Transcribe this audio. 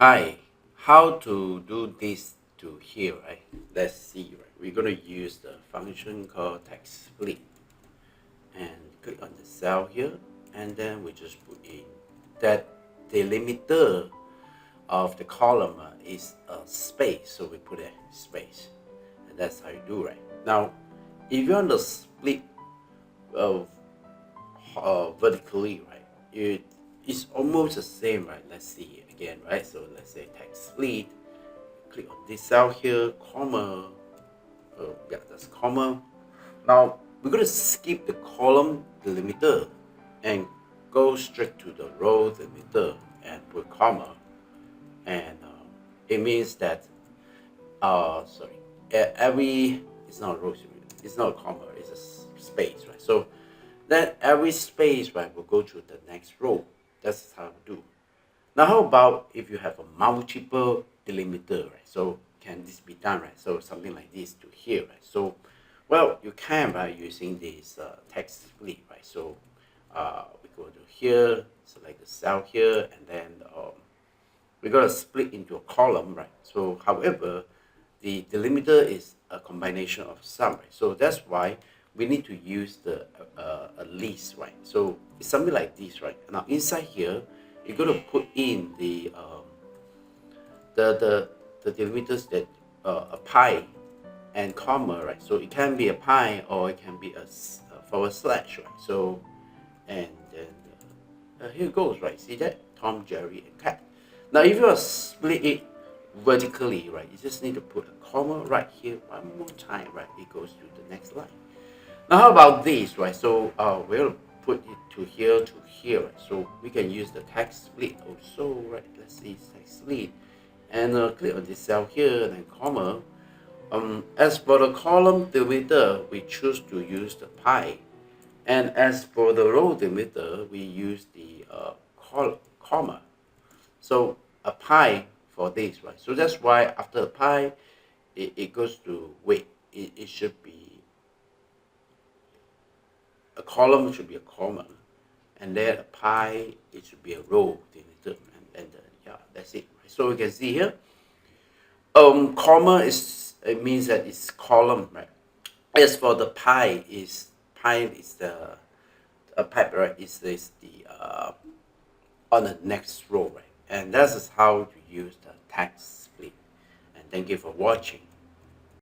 Hi, how to do this to here, right? Let's see, right? We're gonna use the function called TextSplit and click on the cell here, and then we just put in that delimiter of the column is a space, so we put a space, and that's how you do, right? Now, if you want to split uh, vertically, right? It's almost the same, right? Let's see again, right? So let's say text split. Click on this cell here, comma. Oh, yeah, that's comma. Now we're gonna skip the column delimiter and go straight to the row delimiter and put comma. And it means that sorry, every it's not a row, it's not a comma, it's a space, right? So then every space, right, will go to the next row. That's how to do. Now, how about if you have a multiple delimiter, right? So can this be done, right? So something like this to here, right? So, well, you can by using this text split, right? So we go to here, select the cell here, and then we're gonna split into a column, right? So, however, the delimiter is a combination of some, right? So that's why we need to use the a list, right? So it's something like this, right? Now inside here, you're gonna put in the delimiters that a pi and comma, right? So it can be a pi or it can be a forward slash, right? So and then here it goes, right? See that? Tom, Jerry, and cat. Now, if you are split it vertically, right, you just need to put a comma right here one more time, right? It goes to the next line. Now, how about this, right? So we'll put it to here, right? So we can use the text split also, right? Let's see, text split, and click on this cell here, and then comma. As for the column delimiter, we choose to use the pi, and as for the row delimiter, we use the comma. So a pi for this, right? So that's why after a pi, it goes to wait. It should be a column should be a comma, and then a pi it should be a row delimiter, and yeah, that's it. Right? So you can see here, comma is it means that it's column, right? As for the pi is the a pipe, right? Is the on the next row, right? And that is how you use the text split. And thank you for watching.